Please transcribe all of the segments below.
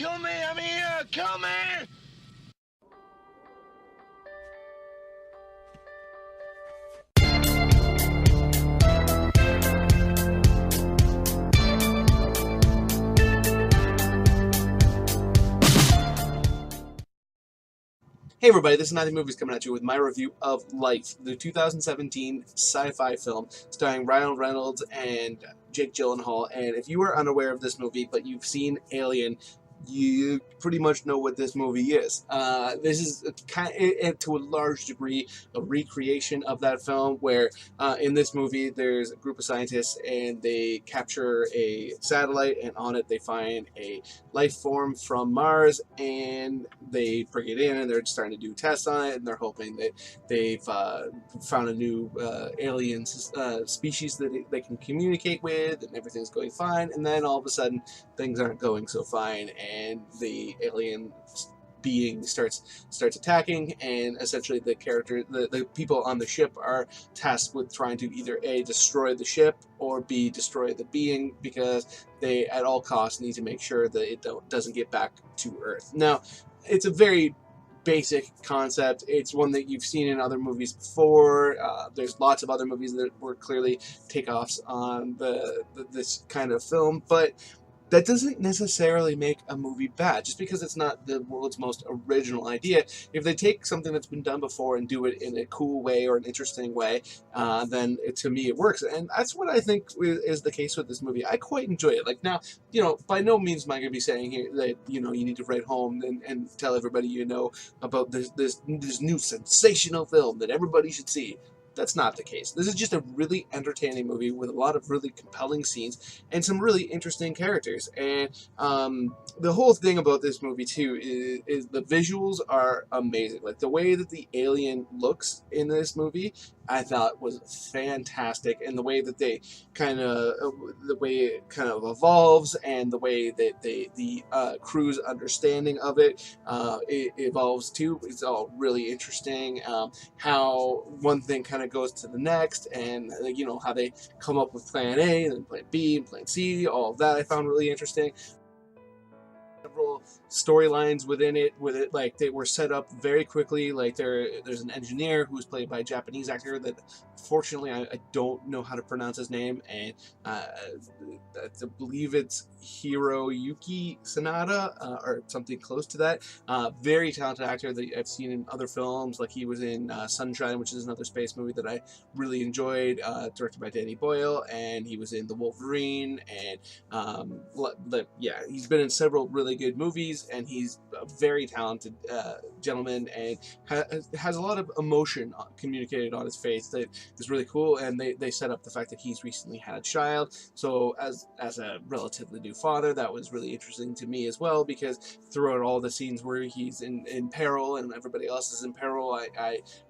Kill me! I'm here! Kill me! Hey everybody, this is Nothing Movies coming at you with my review of Life, the 2017 sci-fi film starring Ryan Reynolds and Jake Gyllenhaal. And if you are unaware of this movie, but you've seen Alien, you pretty much know what this movie is. This is to a large degree, a recreation of that film, where in this movie there's a group of scientists and they capture a satellite, and on it they find a life form from Mars, and they bring it in and they're starting to do tests on it, and they're hoping that they've found a new alien species that they can communicate with, and everything's going fine. And then all of a sudden things aren't going so fine, and the alien being starts attacking, and essentially the people on the ship are tasked with trying to either A, destroy the ship, or B, destroy the being, because they at all costs need to make sure that it doesn't get back to Earth. Now, it's a very basic concept. It's one that you've seen in other movies before. There's lots of other movies that were clearly takeoffs on this kind of film, but that doesn't necessarily make a movie bad, just because it's not the world's most original idea. If they take something that's been done before and do it in a cool way or an interesting way, then to me it works. And that's what I think is the case with this movie. I quite enjoy it. Like, now, by no means am I going to be saying here that, you need to write home and tell everybody about this new sensational film that everybody should see. That's not the case. This is just a really entertaining movie with a lot of really compelling scenes and some really interesting characters. And the whole thing about this movie too is the visuals are amazing. Like, the way that the alien looks in this movie, I thought was fantastic, and the way that the way it kind of evolves, and the way that the crew's understanding of it evolves too. It's all really interesting. How one thing kind of goes to the next, and how they come up with plan A and then plan B and plan C. All of that I found really interesting. Several storylines within it, like, they were set up very quickly. Like, there's an engineer who's played by a Japanese actor that, fortunately, I don't know how to pronounce his name, and I believe it's Hiroyuki Sanada, or something close to that. Very talented actor that I've seen in other films. Like, he was in Sunshine, which is another space movie that I really enjoyed, directed by Danny Boyle, and he was in The Wolverine, and yeah, he's been in several really good movies, and he's a very talented gentleman, and has a lot of emotion communicated on his face that is really cool. And they set up the fact that he's recently had a child, so as a relatively new father, that was really interesting to me as well, because throughout all the scenes where he's in peril and everybody else is in peril,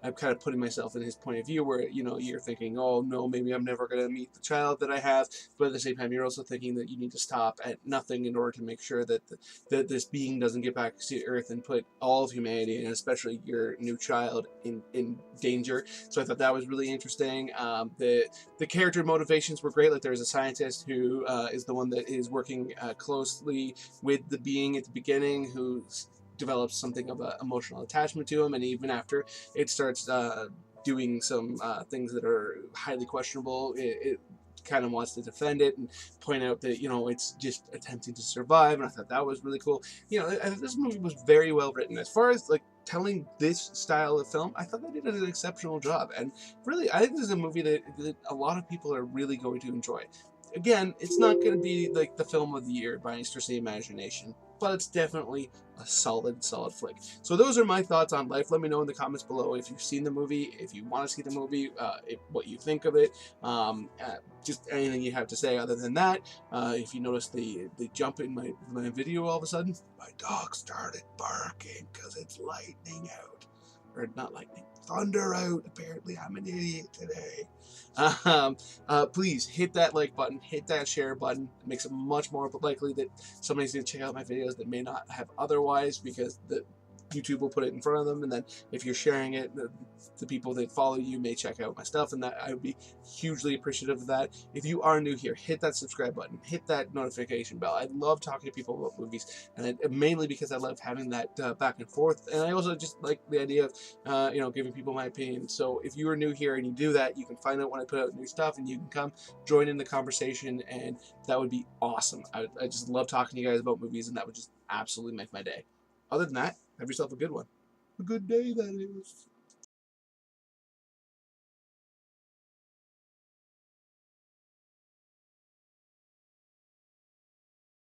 I'm kind of putting myself in his point of view, where you're thinking, oh no, maybe I'm never going to meet the child that I have, but at the same time you're also thinking that you need to stop at nothing in order to make sure that this being doesn't get back to Earth and put all of humanity, and especially your new child, in danger. So I thought that was really interesting. The character motivations were great. Like, there's a scientist who is the one that is working closely with the being at the beginning, who develops something of an emotional attachment to him, and even after it starts doing some things that are highly questionable, it kind of wants to defend it and point out that it's just attempting to survive. And I thought that was really cool. This movie was very well written. As far as like telling this style of film, I thought they did an exceptional job, and really, I think this is a movie that a lot of people are really going to enjoy. Again, it's not going to be like the film of the year by any stretch of the imagination, but it's definitely a solid flick. So those are my thoughts on Life. Let me know in the comments below if you've seen the movie, if you want to see the movie, what you think of it. Just anything you have to say other than that. If you notice the jump in my video all of a sudden, my dog started barking because it's lightning out. Or not lightning, thunder out. Apparently I'm an idiot today. Please hit that like button, hit that share button. It makes it much more likely that somebody's going to check out my videos that may not have otherwise, because YouTube will put it in front of them, and then if you're sharing it, the people that follow you may check out my stuff, and that I would be hugely appreciative of that. If you are new here, hit that subscribe button, hit that notification bell. I love talking to people about movies, and mainly because I love having that back and forth, and I also just like the idea of giving people my opinion. So if you are new here and you do that, you can find out when I put out new stuff, and you can come join in the conversation, and that would be awesome. I just love talking to you guys about movies, and that would just absolutely make my day. Other than that, have yourself a good one. A good day, that is.